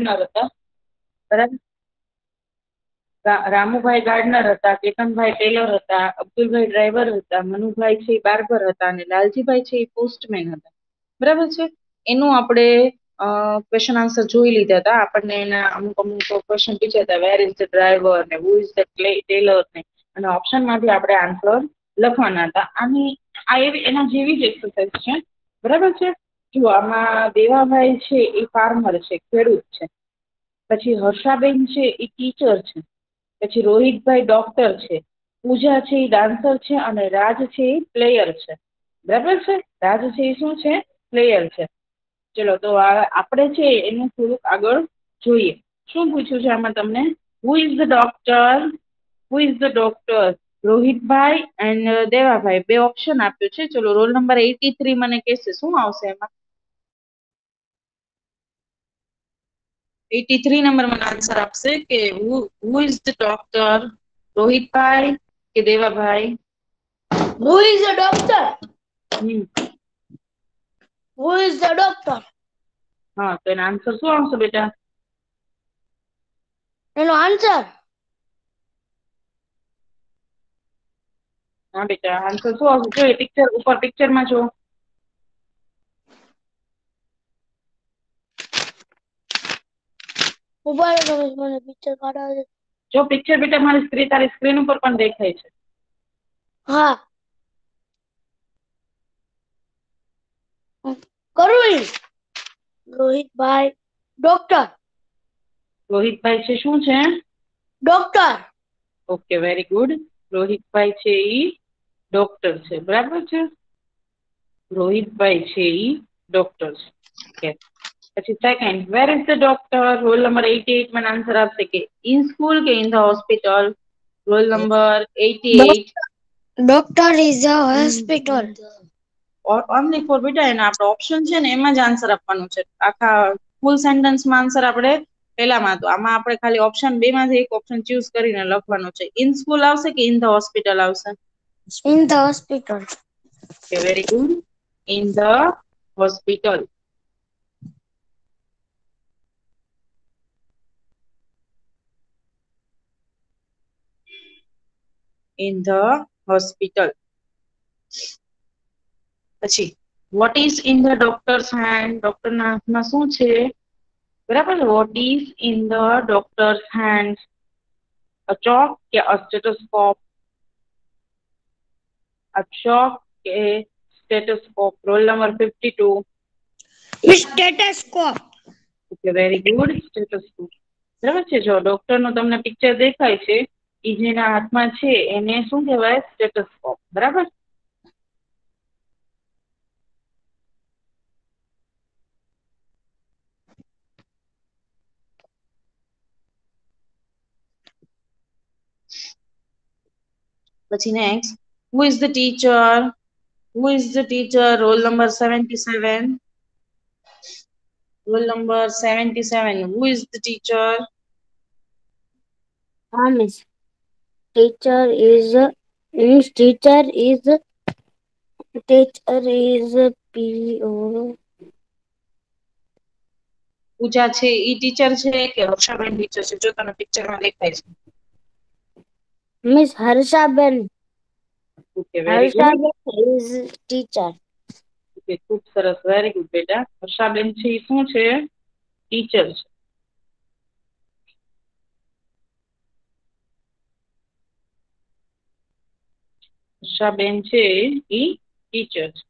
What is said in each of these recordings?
Gardener હતા, બરાબર. Ramubhai gardener હતા, કેતનભાઈ ટેલર હતા, અબ્દુલભાઈ ડ્રાઈવર હતા, મનુભાઈ છે એ બાર્બર હતા અને લાલજીભાઈ છે એ પોસ્ટમેન હતા, બરાબર છે. એનું આપણે ક્વેશ્ચન આન્સર જોઈ લીધા હતા. આપણને એના અમુક ક્વેશ્ચન પૂછ્યા હતા, વેર ઇઝ ધ ડ્રાઈવર ને હુ ઇઝ ધ ટેલર ને, અને ઓપ્શન માંથી આપણે આન્સર લખવાના હતા. આની આ એવી એના જેવી જ એક્સરસાઇઝ છે, બરાબર છે. જો આમાં દેવાભાઈ છે એ ફાર્મર છે, ખેડૂત છે. પછી હર્ષાબેન છે એ ટીચર છે. પછી રોહિતભાઈ ડોક્ટર છે, પૂજા છે એ ડાન્સર છે અને રાજ છે એ પ્લેયર છે, બરાબર છે. રાજ છે એ શું છે? પ્લેયર છે. ચલો તો આપણે છે એનું થોડુંક આગળ જોઈએ. શું પૂછ્યું છે આમાં તમને? Who is the doctor? Who is the doctor? રોહિતભાઈ એન્ડ દેવાભાઈ બે ઓપ્શન આપ્યું છે. ચલો રોલ નંબર 83 મને કહેશે શું આવશે એમાં. 83 નંબર મને આન્સર આપશે કે હુ ઇઝ ધ ડોક્ટર? રોહિતભાઈ કે દેવાભાઈ? Who is the doctor? Who is the doctor? હા, તો એનો આન્સર શું આવશે બેટા? એનો આન્સર? હા બેટા, આન્સર શું આવશે? જો પિક્ચર ઉપર પિક્ચરમાં જો. ઉભા રહો, મને પિક્ચર કાઢવા દે. જો પિક્ચર બેટા મારી તારી સ્ક્રીન ઉપર પણ દેખાય છે. હા, કરું. રોહિતભાઈ ડોક્ટર. રોહિતભાઈ છે શું છે? ડોક્ટર. Okay, very good. રોહિતભાઈ છે ઈ ડોક્ટર છે, બરાબર છે. રોહિતભાઈ છે ઈ ડોક્ટર છે. પછી second, where is the doctor? Roll number 88 મને આન્સર આપશે કે ઇન સ્કૂલ કે in the hospital? Roll number 88. Doctor is a hospital. Only for બેટા એના આપણે ઓપ્શન છે ને એમાં જ આન્સર આપવાનું છે. આખા ફૂલ સેન્ટેન્સમાં આન્સર આપણે પેલામાં તો આમાં આપણે ખાલી ઓપ્શન 2 માંથી એક ઓપ્શન ચૂઝ કરીને લખવાનું છે. ઇન સ્કૂલ આવશે કે ઇન ધ હોસ્પિટલ આવશે? In the hospital. Okay, very good. In the hospital. In the hospital. પછી what is in the doctor's hand? ડોક્ટરના હાથમાં શું છે? બરાબર. What is in the doctor's hand? A chalk કે અ સ્ટેથોસ્કોપ? અ ચોક કે stethoscope? Roll number 52. Stethoscope. Okay, very good. Stethoscope. બરાબર છે. જો ડોક્ટરનું તમને પિક્ચર દેખાય છે એ જેના હાથમાં છે એને શું કહેવાય? સ્ટેથોસ્કોપ, બરાબર. પછી next, who is the teacher? Who is the teacher? Role number 77. Roll number 77. Who is the teacher? Miss. Teacher is P.O. પૂજા છે ઈ ટીચર છે કે હર્ષાબેન ટીચર છે? જો તને પિક્ચરમાં દેખાય છે. Miss Harshaben. Okay, very good. Harshaben is teacher. Okay, ખૂબ સરસ. વેરી ગુડ બેટા. હર્ષાબેન છે એ શું છે? ટીચર છે. હર્ષાબેન છે ઈ ટીચર છે.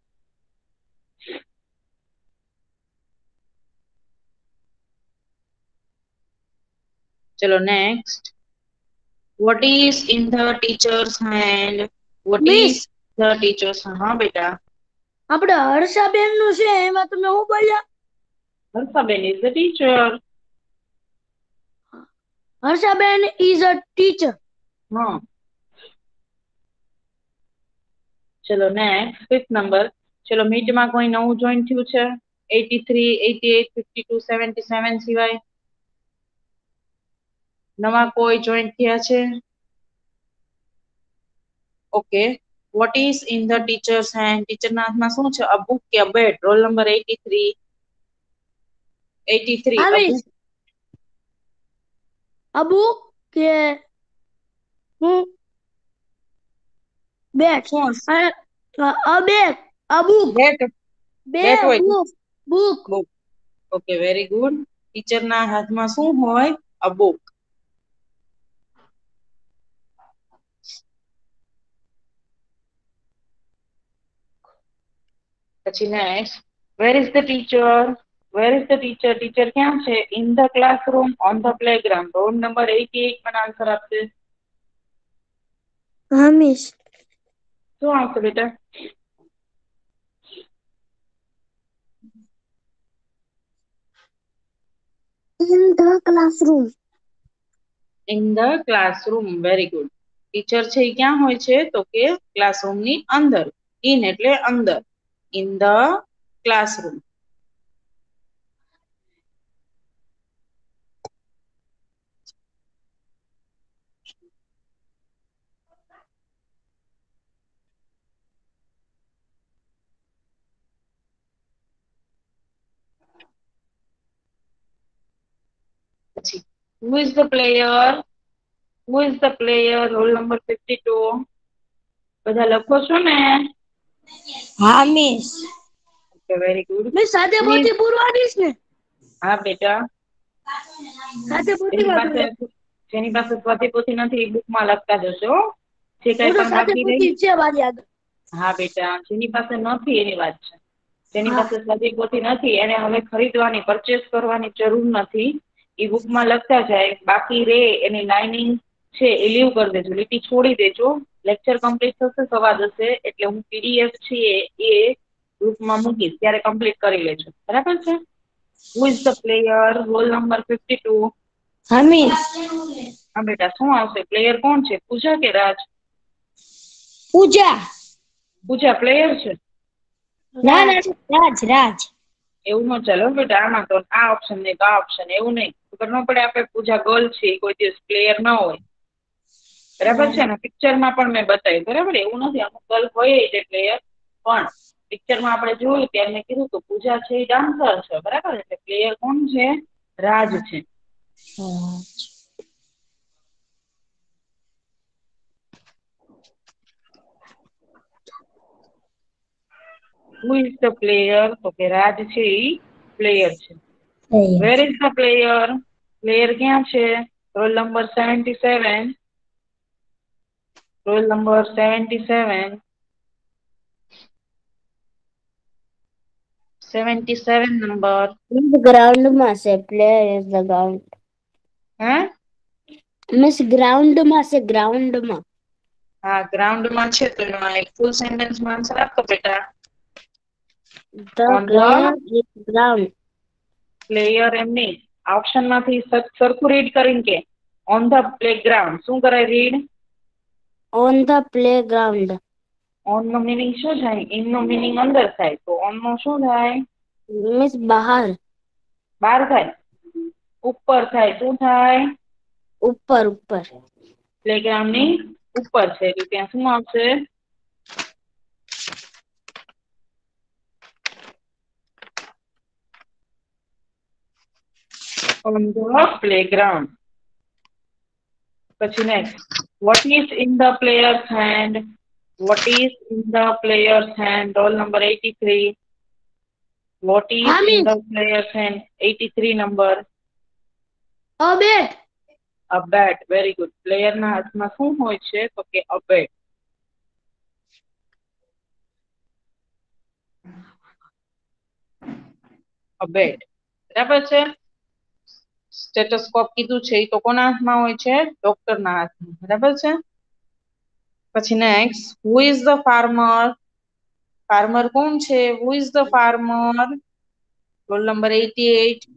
ચલો next, what is in the teacher's hand? What is the teachers? હા બેટા. આપણે હર્ષાબેન નું છે એમાં તમે શું બોલ્યા? Harshaben is the teacher. Harshaben is a teacher. હા. ચલો નેક્સ્ટ, 5th નંબર. ચલો મીટમાં કોઈ નવું જોઈન થયું છે? 83, 88, 52, 77 સિવાય નવા કોઈ જોઈન થયા છે? Okay. What is in the teacher's hand? ટીચરના હાથમાં શું છે? અ બુક કે a bat? Roll number 83. 83. A book. A book કે હું બેટ શું અબેટ અબુક બેટ બે બેટ હોય book book book. Okay very good. Teacher ના હાથમાં શું હોય? A book. પછી next, where is the teacher? Where is the teacher? Teacher ક્યાં છે? In the classroom, on the playground. Roll number 88 મને આન્સર આપશે. હા મિસ. શું આવશે બેટા? In the classroom. In the classroom. Very good. Teacher છે એ ક્યાં હોય છે? તો કે ક્લાસરૂમ ની અંદર. ઇન એટલે અંદર. In the classroom. પછી who is the player? Who is the player? Role number 52. બધા લખો છો ને? હા miss. Okay very good. Miss સાથે પોથી પૂરવાની છે ને? હા બેટા. સાથે પોથી જેની પાસે વાળું જેની પાસે સ્વાતી પોથી નથી એ બુકમાં લખતા જશો. જે કઈ હું તો પણ સાથે બાકી રહી. પોથી છે મારી આગળ. હા બેટા, જેની પાસે નથી એની વાત છે. જેની હા પાસે સ્વાતી પોથી નથી એને હવે ખરીદવાની, પરચેસ કરવાની જરૂર નથી. ઈ બુકમાં લખતા જાય. બાકી રે એની લાઇનિંગ છે એ લીવ કરી દેજો, લીટી છોડી દેજો. લેક્ચર કમ્પ્લીટ થશે, સવા 10 એટલે હું પીડીએફ છે એ ગ્રુપમાં મૂકીશ ત્યારે કમ્પ્લીટ કરી લેજો. બરાબર છે? હુ is the player? Role number 52. હા મિસ. હા બેટા, શું આવશે? પ્લેયર કોણ છે? પૂજા કે રાજ? પૂજા. પૂજા પ્લેયર છે? ના ના રાજ રાજ. એવું ન ચાલે બેટા. આમાં તો આ ઓપ્શન નહીં તો આ ઓપ્શન, એવું નહીં. ખબર ન પડે આપણે પૂજા ગર્લ છે કોઈ દિવસ પ્લેયર ના હોય. બરાબર છે ને? પિક્ચરમાં પણ મેં બતાવ્યું. બરાબર, એવું નથી અમુક ગર્લ હોય એટલે પ્લેયર, પણ પિક્ચરમાં આપણે જોયું ત્યારે મેં કીધું કે પૂજા છે એ ડાન્સર છે. બરાબર, એટલે પ્લેયર કોણ છે? રાજ છે. હુ ઇઝ ધ પ્લેયર? તો કે રાજ છે એ પ્લેયર છે. વેર ઇઝ ધ પ્લેયર? પ્લેયર ક્યાં છે? Role number 77. Roll number 77. 77 number. Ground માં છે. Player is the ground. હે? મિસ ગ્રાઉન્ડ માં છે, ગ્રાઉન્ડ માં. હા ગ્રાઉન્ડમાં છે તો એમાં એક ફૂલ સેન્ટેન્સમાં આન્સર આપો બેટા. The on the player is ground. Player એમની ઓપ્શનમાંથી સરખું રીડ કરીને કે ઓન ધ પ્લેગ્રાઉન્ડ. શું કરાય read? On the playground. On નો મિનિંગ શું થાય? ઇન નો મિનિંગ અંદર થાય. તો ઓન નો શું થાય? મિસ બહાર. બહાર થાય? ઉપર થાય? શું થાય? ઉપર ઉપર. પ્લેગ્રાઉન્ડ ની ઉપર છે એટલે ત્યાં શું આવશે? On the playground. પછી next, what is in the player's hand? What is in the player's hand? Roll number 83. What is હા in miss. The player's hand? 83 number. A bat. A bat. Very good. Player ના હાથમાં શું હોય છે? તો કે a bat. A બેટ. બરાબર છે? સ્ટેટોસ્કોપ કીધું છે એ તો કોના હાથમાં હોય છે? ડોક્ટર ના હાથમાં. બરાબર છે? પછી next, who is the farmer? Farmer કોણ છે? હુ is the farmer? Role number 88.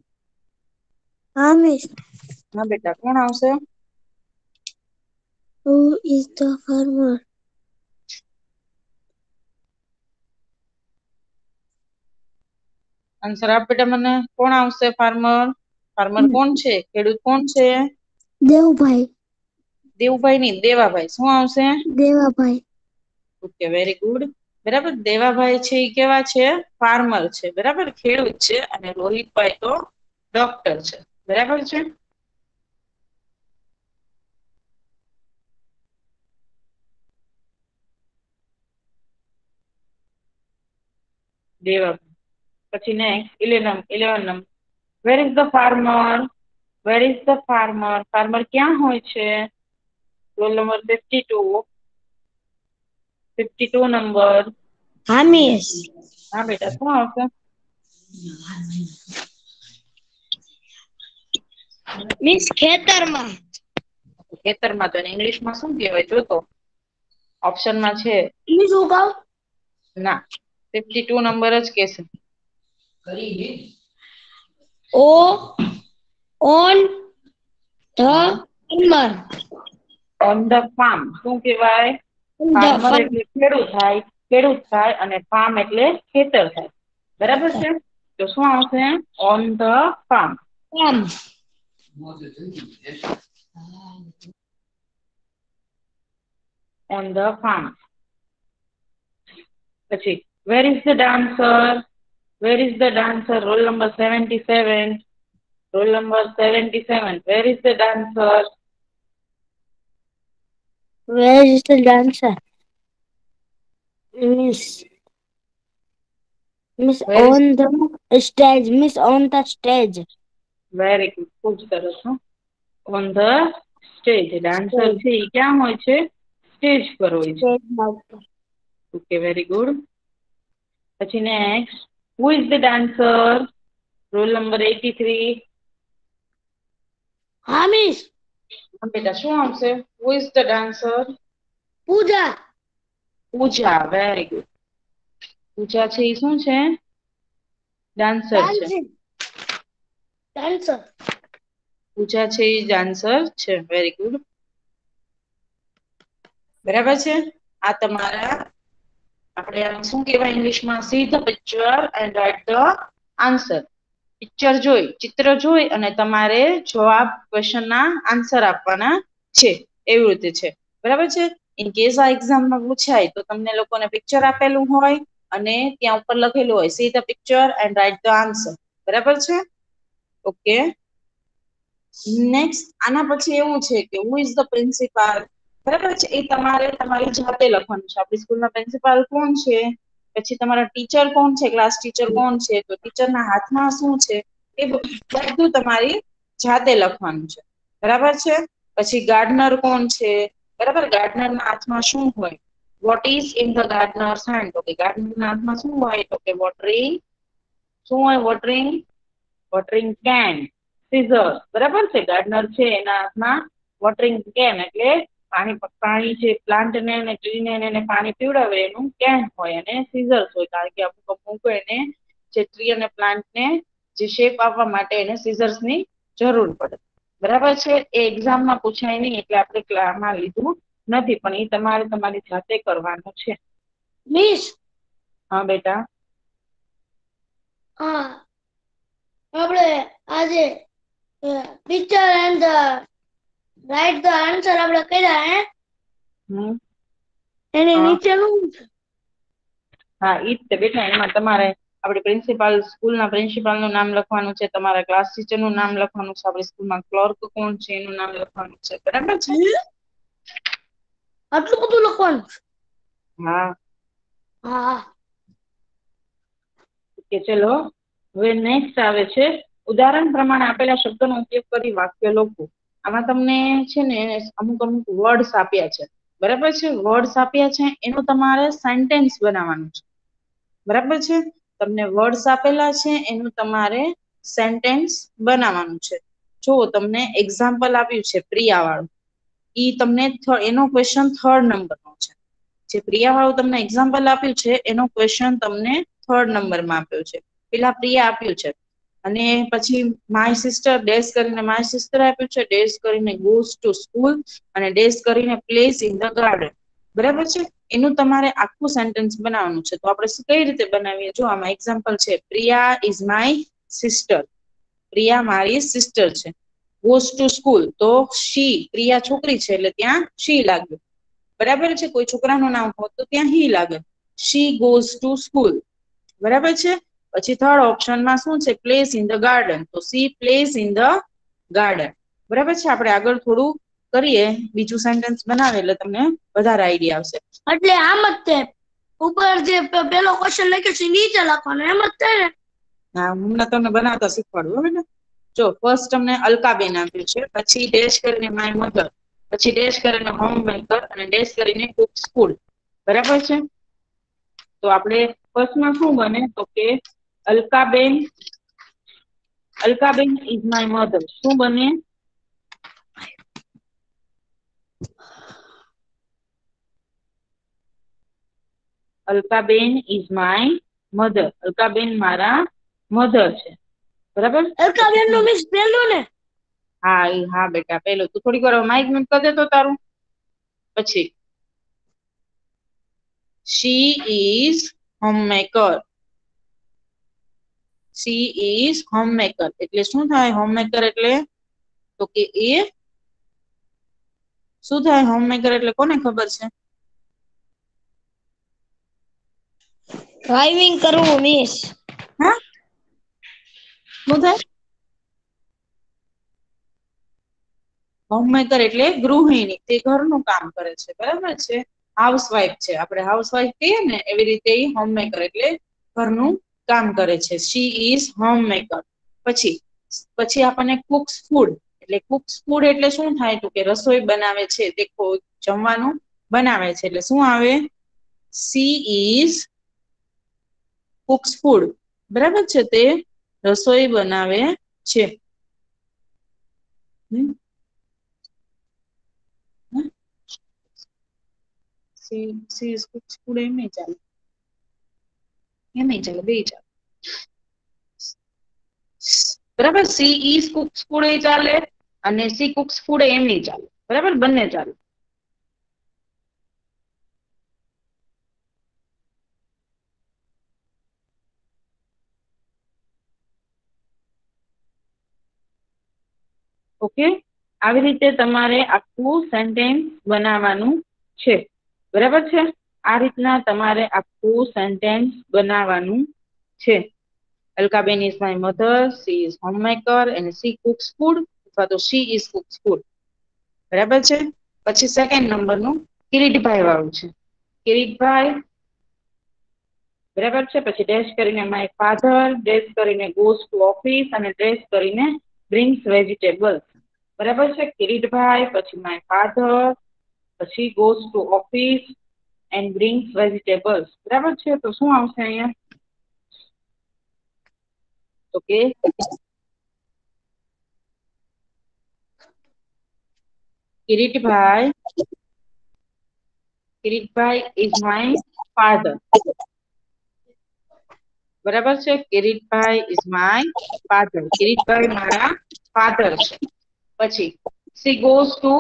હા મિસ. હા બેટા, કોણ આવશે? Who is the farmer? Answer આપ બેટા મને. કોણ આવશે ફાર્મર? ફાર્મર કોણ છે? ખેડૂત કોણ છે? દેવભાઈ. દેવુભાઈ નહીં, દેવાભાઈ. શું આવશે? દેવાભાઈ. Okay very good. બરાબર, દેવાભાઈ છે એ કેવા છે? ફાર્મર છે. બરાબર, ખેડૂત છે. અને રોહિતભાઈ તો ડોક્ટર છે. બરાબર છે? દેવા. પછી next 11 number. Wear is the farmer? Wear is the farmer? Farmer ક્યાં હોય છે? Role number 52. 52 નંબર. હા મિસ. હા બેટા, શું આવશે? મિસ ખેતરમાં. ખેતરમાં તો ઇંગ્લિશમાં શું કહેવાય? જો તો ઓપ્શનમાં છે. મિસ હું કહું? ના, 52 નંબર જ કહેશે. ઓ on the farmer. On the farm શું કહેવાય? ફાર્મર એટલે ખેડૂત થાય અને ફાર્મ એટલે ખેતર થાય. બરાબર છે? તો શું આવશે? On the farm. On the farm. પછી where is the dancer? Where is the dancer? Roll number 77. Roll number 77. Where is the dancer? Where is the dancer? Miss Where is on the stage. Miss on the stage. Very good, ખૂબ સરસ. On the stage. Dancer છે એ ક્યાં હોય છે? Stage પર હોય છે. Okay, very good. પછી next, who is the dancer? Roll number 83. હા મિસ. બેટા, શું આવશે? Who is the dancer? Pooja. Pooja. Very good. Pooja છે એ શું છે? ડાન્સર છે. ડાન્સર. પૂજા છે એ ડાન્સર છે. Very good. બરાબર છે? આ તમારા આપણે શું કહેવાય ઇંગ્લિશમાં? See the picture and write the answer. Picture જોઈ, ચિત્ર જોઈ અને તમારે જવાબ ક્વેશ્ચનના આન્સર આપવાના છે. એવી રીતે છે. બરાબર છે? ઇન કેસ આ એક્ઝામમાં પૂછાય તો તમને લોકોને પિક્ચર આપેલું હોય અને ત્યાં ઉપર લખેલું હોય C the picture and write the answer. બરાબર છે? ઓકે. નેક્સ્ટ આના પછી એવું છે કે હુ ઇઝ ધ પ્રિન્સિપાલ? બરાબર છે? એ તમારે તમારી જાતે લખવાનું છે. આપણી સ્કૂલના પ્રિન્સિપાલ કોણ છે? પછી તમારા ટીચર કોણ છે? ક્લાસ ટીચર કોણ છે? તો ટીચરના હાથમાં શું છે? એ બધું તમારી જાતે લખવાનું છે. બરાબર છે? પછી ગાર્ડનર કોણ છે? બરાબર, ગાર્ડનરના હાથમાં શું હોય? Vote is in the ગાર્ડનર્સ hand? તો કે ગાર્ડનરના હાથમાં શું હોય? તો કે વોટરિંગ. શું હોય? Watering can. સીઝર્સ. બરાબર છે? ગાર્ડનર છે એના હાથમાં વોટરિંગ કેન એટલે પાણી છે પ્લાન્ટને અને ટ્રીને એને પાણી પીવડાવે એનું કેન હોય અને સીઝર્સ હોય. કારણ કે અમુક એને જે ટ્રી અને પ્લાન્ટને જે શેપ આપવા માટે એને સીઝર્સની જરૂર પડે. બરાબર છે? એ એક્ઝામમાં પૂછાય નહીં એટલે આપણે આમાં લીધું નથી, પણ એ તમારે તમારી જાતે કરવાનું છે. મિસ. હા બેટા. હા, આપણે આજે picture and write the answer આપણે કર્યા હે. એની નીચેનું હા, ઈ જ બેટા. એમાં તમારે આપણે સ્કૂલના પ્રિન્સિપાલનું નામ લખવાનું છે, તમારા ક્લાસ ટીચરનું નામ લખવાનું છે, આપણી સ્કૂલમાં ક્લર્ક કોણ છે એનું નામ લખવાનું છે. બરાબર છે? આટલું બધું લખવાનું છે? હા. હા. કે ચલો હવે નેક્સ્ટ આવે છે ઉદાહરણ પ્રમાણે આપેલા શબ્દોનો ઉપયોગ કરી વાક્ય લખો. આમાં તમને છે ને અમુક વર્ડ્સ આપ્યા છે. બરાબર છે? વર્ડ્સ આપ્યા છે એનું તમારે સેન્ટેન્સ બનાવવાનું છે. બરાબર છે? તમને વર્ડ્સ આપેલા છે એનું તમારે સેન્ટેન્સ બનાવવાનું છે. જો તમને એક્ઝામ્પલ આપ્યું છે પ્રિયા વાળું, ઈ તમને એનો ક્વેશ્ચન 3rd નંબરનો છે. જે પ્રિયા વાળું તમને એક્ઝામ્પલ આપ્યું છે એનો ક્વેશ્ચન તમને 3rd નંબરમાં આપ્યો છે. પેલા પ્રિયા આપ્યું છે અને પછી માય સિસ્ટર ડેશ કરીને માય સિસ્ટર આપ્યું છે, ડેશ કરીને ગોઝ ટુ સ્કૂલ અને ડેશ કરીને પ્લેસ ઇન ધ ગાર્ડન. બરાબર છે? એનું તમારે આખું સેન્ટેન્સ બનાવવાનું છે. તો આપણે કઈ રીતે બનાવીએ? જો આમાં એક્ઝામ્પલ છે Priya is my sister. Priya મારી સિસ્ટર છે. ગોઝ ટુ સ્કૂલ તો શી, પ્રિયા છોકરી છે એટલે ત્યાં શી લાગ્યું. બરાબર છે? કોઈ છોકરાનું નામ હોત તો ત્યાં હી લાગે. She goes to school. બરાબર છે? પછી 3rd ઓપ્શનમાં શું છે? Place in the garden. તો C place in the garden. બરાબર છે? આપણે આગળ થોડું કરીએ, બીજું સેન્ટેન્સ બનાવે એટલે તમને વધારે આઈડિયા આવશે. એટલે આમ જ તે ઉપર જે પેલો ક્વેશ્ચન લખ્યો છે નીચે લખવાનો એમ જ થાય ને? હા, હમણાં તમને બનાવતા શીખવાડું હવે ને. જો ફર્સ્ટ તમને અલકાબેન આપ્યું છે, પછી ડેશ કરીને માય મધર, પછી ડેશ કરીને હોમ મેકર અને ડેશ કરીને કુક્સ ફૂડ. બરાબર છે? તો આપણે ફર્સ્ટમાં શું બને તો કે અલકાબેન ઇઝ માય મધર. શું બને? Alkaben is my mother. Alkaben મારા મધર છે. બરાબર? અલકાબેન નું મીન્સ પેલું ને? હા બેટા પેલું. તું થોડીક વાર માઇક મ્યુટ કરી દેતો તારું. પછી શી is homemaker. She is homemaker એટલે શું થાય? હોમમેકર એટલે તો કે એ શું થાય? હોમમેકર એટલે કોને ખબર છે? ડ્રાઇવિંગ કરવું મિસ. હા, શું થાય? હોમમેકર એટલે ગૃહિણી, તે ઘરનું કામ કરે છે. બરાબર છે? હાઉસવાઈફ છે. આપણે હાઉસવાઈફ કહીએ ને એવી રીતે હોમમેકર એટલે ઘરનું કામ કરે છે. She is homemaker. પછી આપણને કુક્સ ફૂડ એટલે કુક્સ ફૂડ એટલે શું થાય? તો કે રસોઈ બનાવે છે, તે જમવાનું બનાવે છે. એટલે શું આવે? She is cooks food. બરાબર છે? તે રસોઈ બનાવે છે. સી ઇઝ કુક્સ ફૂડ એમ નહીં ચાલે. એમ નહીં ચાલે, બે ચાલે. બરાબર? સી ઇઝ કુક્સ ફૂડ એ ચાલે અને સી કુક્સ ફૂડ એમ નહીં ચાલે. બરાબર? બંને ચાલે. ઓકે, આવી રીતે તમારે આખું સેન્ટેન્સ બનાવવાનું છે. બરાબર છે? આ રીતના તમારે આખું સેન્ટેન્સ બનાવવાનું છે. Alkaben is my mother, she is homemaker અને સી કુક્સ ફૂડ અથવા તો શી ઇઝ કુક્સ ફૂડ. બરાબર છે? પછી સેકન્ડ નંબરનું કિરીટભાઈ વાળું છે. કિરીટભાઈ બરાબર છે? પછી ડેશ કરીને માય ફાધર, ડેશ કરીને ગોઝ ટુ ઓફિસ અને ડેશ કરીને બ્રિંગ્સ વેજીટેબલ્સ. બરાબર છે? કિરીટભાઈ, પછી માય ફાધર, પછી goes to office and brings vegetables. બરાબર છે? તો શું આવશે અહીંયા? તો કે કિરીટભાઈ ઇઝ માય ફાધર. બરાબર છે? Kiritbhai is my father. Kiritbhai મારા ફાધર છે. પછી સી ગોઝ ટુ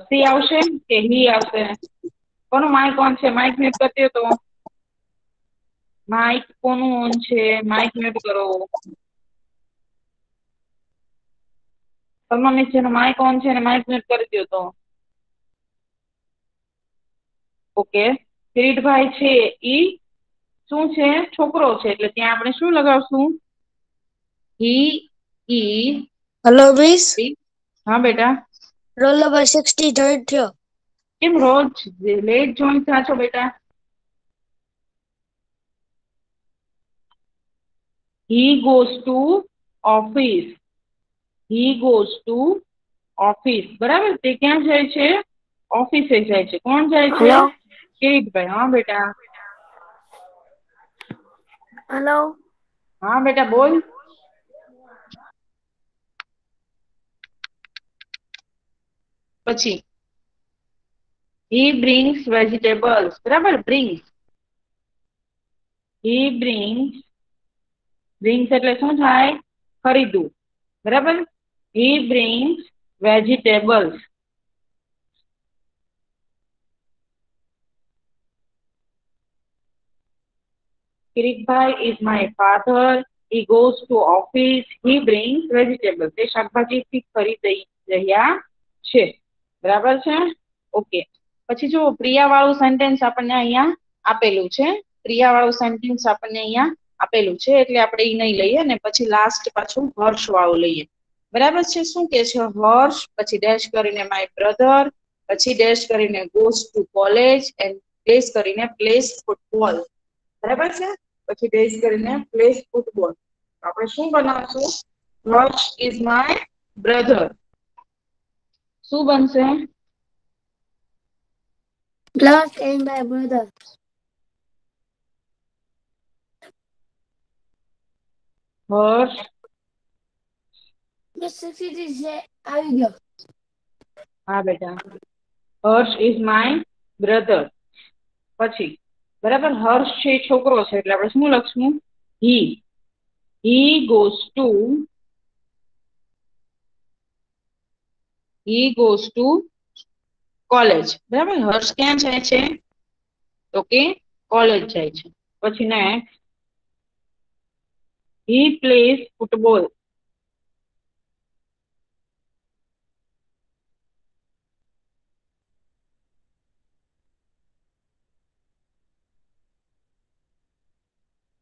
સી આવશે કે હી આવશે? કોનું માઇક ઓન છે? માઇક મ્યુટ કરી દો તો. માઇક કોનું ઓન છે? માઇક મ્યુટ કરો. સલમા મિસ જેનો માઇક ઓન છે ને માઇક મ્યુટ કરી દો તો. ઓકે, કિરીટભાઈ છે ઈ શું છે? છોકરો છે. એટલે ત્યાં આપણે શું લગાવશું? He is. Hello miss. હા બેટા. રોલ નંબર 63 થયો. કેમ રોજ લેટ જોઈન થયા છો બેટા? He goes to office. He goes to office. બરાબર? તે ક્યાં જાય છે? ઓફિસે જાય છે. કોણ જાય છે? કિરીટભાઈ. હા બેટા. હેલો. હા બેટા બોલ. પછી he brings vegetables. બરાબર? brings એટલે શું થાય? ખરીદવું. બરાબર? he brings vegetables. Kiritbhai is my father. He goes to office. He brings vegetables. તે શાકભાજીથી ખરીદી રહ્યા છે. બરાબર છે? ઓકે. પછી જો પ્રિયાવાળું સેન્ટેન્સ આપણને અહીંયા આપેલું છે. પ્રિયાવાળું સેન્ટેન્સ આપણને અહીંયા આપેલું છે એટલે આપણે એ નહીં લઈએ ને પછી લાસ્ટ પાછું હર્ષવાળું લઈએ. બરાબર છે? શું કે છે? હર્ષ, પછી ડેશ કરીને માય બ્રધર, પછી ડેશ કરીને goes to college and base કરીને પ્લેસ ફૂટબોલ, બરાબર છે. પછી બેઝ કરીને પ્લેસ ફૂટબોલ. આપણે શું બનાવશું? હર્ષ ઇઝ માય બ્રધર. શું બનશે? Plus and my brother. Harsh Miss 63 છે આવી ગયો. હા બેટા, હર્ષ ઇઝ માય બ્રધર. પછી બરાબર, હર્ષ છે એ છોકરો છે એટલે આપણે શું લખશું? હી ગોઝ ટુ કોલેજ. બરાબર, હર્ષ ક્યાં જાય છે? તો કે કોલેજ જાય છે. પછી next, he plays football.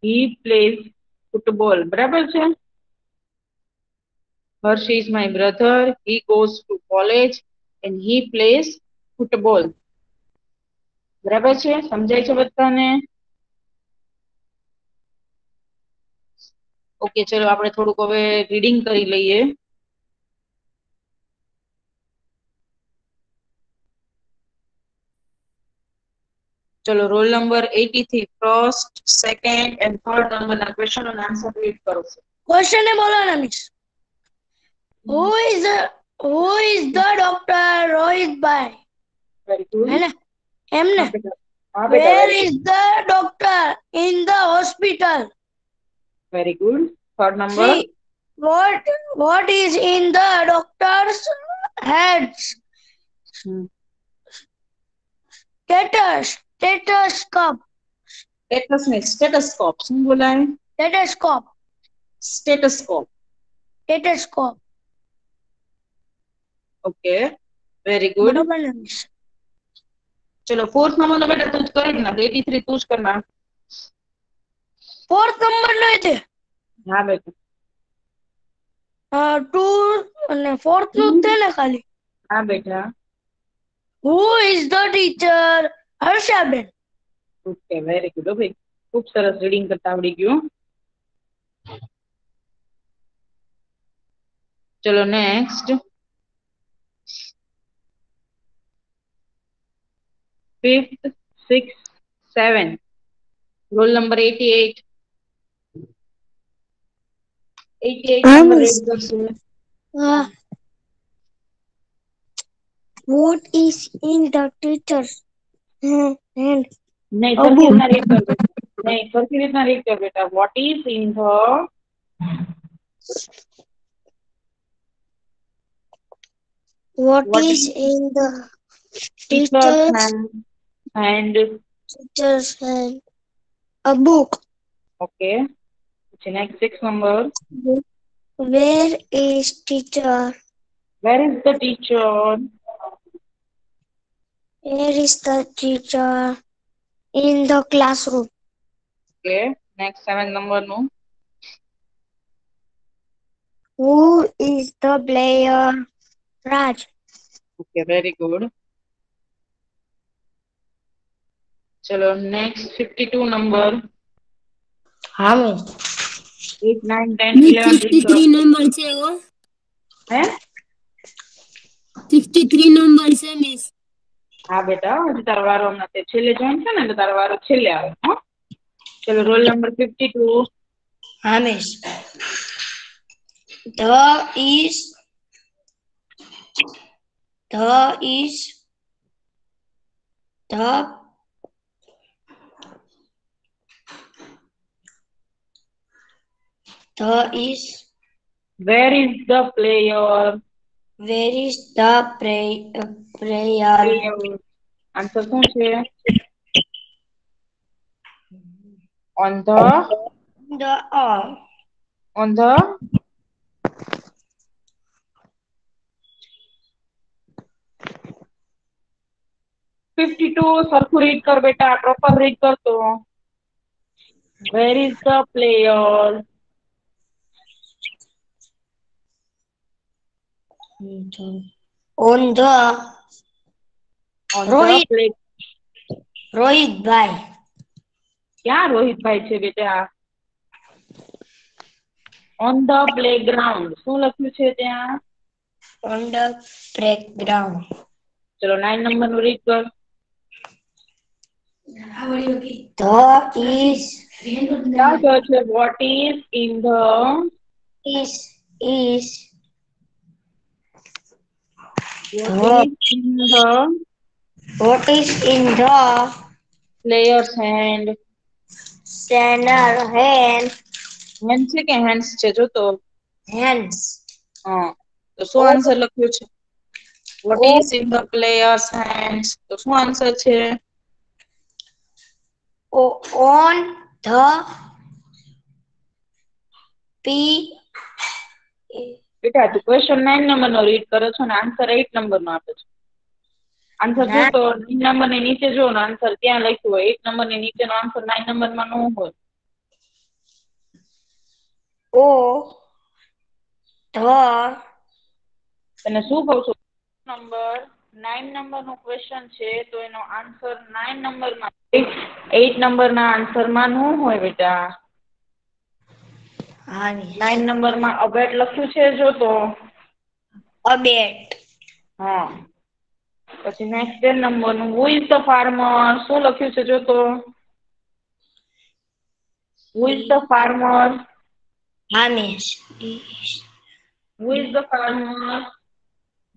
He plays football. બરાબર છે. Harsh is my brother, he goes to college and he plays football. બરાબર છે, સમજાય છે બધાને? ઓકે, ચલો આપણે થોડુંક હવે રીડિંગ કરી લઈએ. ચલો, roll number 83 first, second and third નંબરના ક્વેશ્ચન અને આન્સર રીડ કરો. ક્વેશ્ચન એ બોલવાના miss. Who is the doctor Rohitbhai? Very good. હે ને એમ ને? હા બેટા, Where very is good. the doctor in the hospital? Very good. Third number. See, what is in the doctor's heads? Stethoscope. Stethoscope. શું બોલાય? Stethoscope. Stethoscope. Stethoscope. Okay, very good. બરોબર ને મિસ? ચલો, ફોર્થ નંબર બેટા તું જ કરી નાખ. 83 તું જ કર નાખ. ફોર્થ નંબર નો છે. હા બેટા. 2 અને ફોર્થ નું જ છે ને ખાલી? હા બેટા. Who is the teacher? Harshaben. Okay, very good. ભાઈ, ખૂબ સરસ રીડિંગ કરતા આવડી ગયું. ચલો next, 5th, 6th, 7th, role number 88. 88 number read કરશું. What is in the teacher's hand? નહીં, સરખી રીતના રીડ કર બેટા. નહીં, સરખી રીતના રીડ કર બેટા. Vote is in the What What is is in the teacher's teacher's hand? hand? A book. Okay. Next 6 number. Where is teacher? Where is the teacher? Where is the teacher? In the classroom. Okay. Next 7 number no. Who is the player? Raj. Okay, very good. Chalo, next 52 number. हाँ 8, 9, 10, 11. 63 number છે ઓ. હે? 63 number છે miss. હા બેટા, હજી તારો વારો હમણાં તે છેલ્લે જોઈન છે ને એટલે તારો વારો છેલ્લે આવે. હા, ચલો, રોલ નંબર 52. हाँ miss. The is the is Where is the player? where is the prayer? Answer શું છે? On the on the 52 સરખું રીડ કર બેટા, પ્રોપર રીડ કરતો. Where is the player? on the On Rohit. the play. રોહિતભાઈ. ક્યાં રોહિતભાઈ છે બેટા? On the playground. શું લખ્યું છે ત્યાં? On the playground. ચલો 9 નંબરનું રીડ કર. The is ક્યાં કહે છે? Vote is in the is vote is in the what is in the players hand? channel hand hand છે કે હેન્ડ્સ છે? જો તો. hands. હા, તો શું આન્સર લખ્યું છે? Vote is in the players hands? તો શું આન્સર છે? On the P. બેટા તું ક્વેશ્ચન 9 નંબરનો રીડ કરો છો ને આન્સર 8 નંબરનો આપે છે. આન્સર જો તો 9 નંબરની નીચે જો ને આન્સર ત્યાં લખ્યું હોય. 8 નંબરની નીચેનો આન્સર 9 નંબરમાં ન હોય. O the તને શું કહું છું? નંબર 9 નંબરનો ક્વેશ્ચન છે તો એનો આન્સર 9 નંબરમાં 8 નંબરના આન્સરમાં ન હોય બેટા. 9 નંબરમાં અબેટ લખ્યું છે જો તો. અબેટ. હા. પછી નેક્સ્ટ 10 નંબરનું હુ ઇઝ ધ ફાર્મર? શું લખ્યું છે જો તો. Who is the farmer? હા miss. Who is the farmer?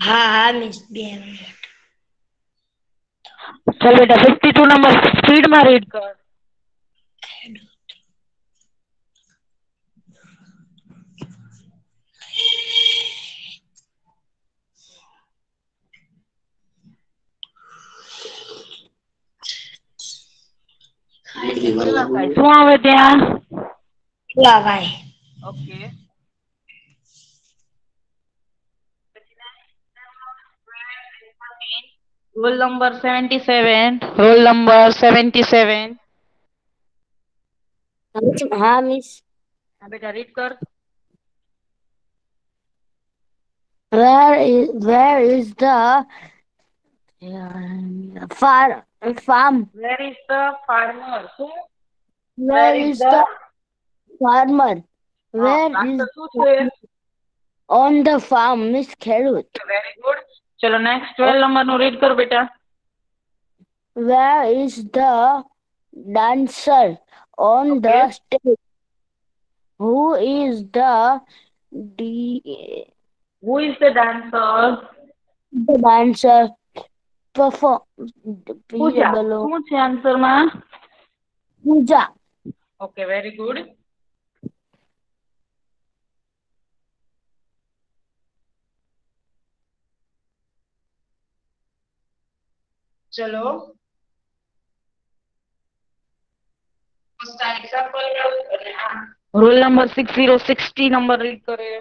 હા મિસ. 2 મિનિટ. ચાલ બેટા 52 નંબર સ્પીડમાં રીડ કર. શું આવે ત્યાં? ભાઈ. Okay. Role number 77. Roll number 77. હા મિસ. હા બેટા રીડ કર. Where is the farm? Wear is the farmer? શું? વેર Where is is the the farmer? હા Where is આન્સર શું છે? on the farm, Miss ખેડૂત. Very good. ચલો નેક્સ્ટ 12 નંબરનું રીડ કર બેટા. Where is the dancer on the stage? Who is the who is the dancer? dancer perform? Pooja. શું છે આન્સરમાં? પૂજા. Okay very good. ચલો રોલ નંબર 6060 નંબર રીડ કરે.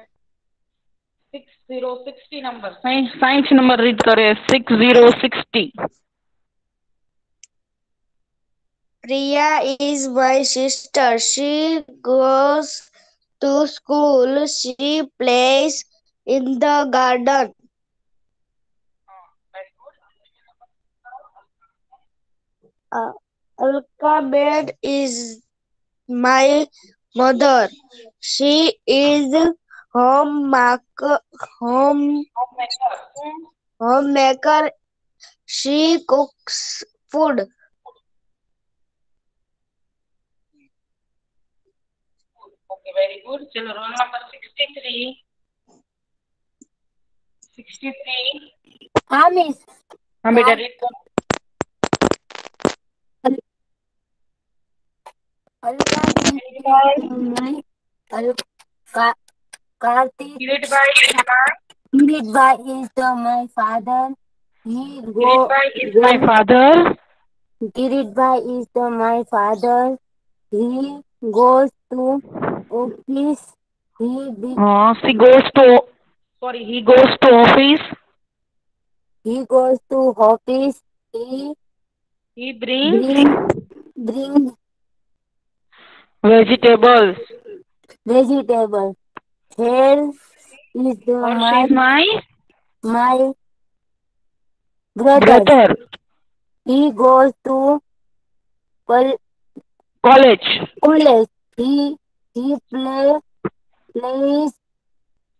6060 નંબર 60 નંબર રીડ કરે. 6060. Priya is my sister. She goes to school. She plays in the garden. Alphabet is my mother. She is homemaker. She cooks food. Okay very good. ચલો roll number 63. 63. હા miss. હા બેટા read કરો. Karthik. Kiritbhai is my Kiritbhai is my father. Kiritbhai is my father. Kiritbhai is my father. He goes to office. He goes to he goes to office. He goes to office. He brings Bring vegetables. vegetable. Here is Harsh is my brother. brother. He goes to Col- college, college. He plays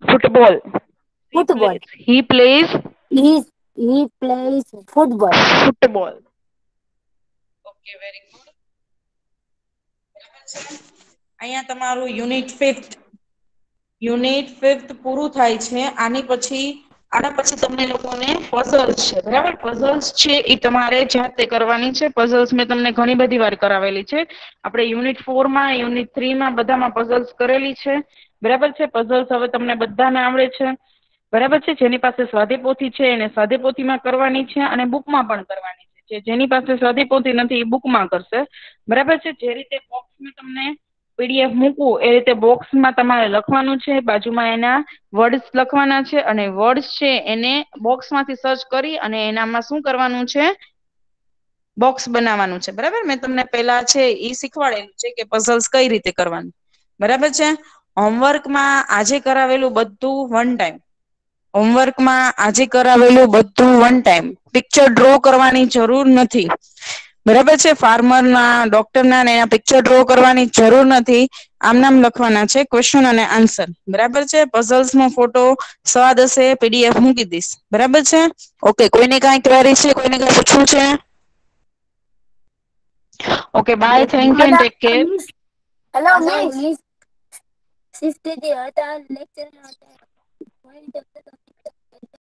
football. football. He plays He plays football. football. Okay very good. અહીંયા તમારું unit fifth પૂરું થાય છે. આના પછી તમને લોકોને puzzles છે, બરાબર. પઝલ્સ છે એ તમારે જાતે કરવાની છે. પઝલ્સ મેં તમને ઘણી બધી વાર કરાવેલી છે. આપણે યુનિટ 4 માં, યુનિટ 3 માં બધામાં પઝલ્સ કરેલી છે, બરાબર છે. પઝલ્સ હવે તમને બધાને આવડે છે, બરાબર છે. જેની પાસે સ્વાધ્યાયપોથી છે એને સ્વાધ્યાયપોથીમાં કરવાની છે અને બુકમાં પણ કરવાની છે. જેની પાસે સ્વાધ્યાયપોથી નથી એ બુકમાં કરશે, બરાબર છે. જે રીતે બોક્સમાં તમને પીડીએફ મૂકવું એ રીતે બોક્સમાં તમારે લખવાનું છે. બાજુમાં એના વર્ડ્સ લખવાના છે અને વર્ડ્સ છે એને બોક્સમાંથી સર્ચ કરી અને એનામાં શું કરવાનું છે, બોક્સ બનાવવાનું છે, બરાબર. મેં તમને પહેલા છે એ શીખવાડેલું છે કે પઝલ્સ કઈ રીતે કરવાનું, બરાબર છે. હોમવર્કમાં આજે કરાવેલું બધું વન ટાઈમ. પિક્ચર ડ્રો કરવાની જરૂર નથી, બરાબર છે. ફાર્મરના, ડોક્ટરના ને એના પિક્ચર ડ્રો કરવાની જરૂર નથી. આમ નામ લખવાના છે, ક્વેશ્ચન અને આન્સર, બરાબર છે. પઝલ્સ નો ફોટો સ્વાદ હશે પીડીએફ મૂકી દઈશ, બરાબર છે. ઓકે, કોઈને કાંઈ ક્વેરી છે, કોઈને કાંઈ પૂછવું છે? Okay, bye, thank you and take care. Hello miss. શિસ્તથી હતા લેક્ચર હતા.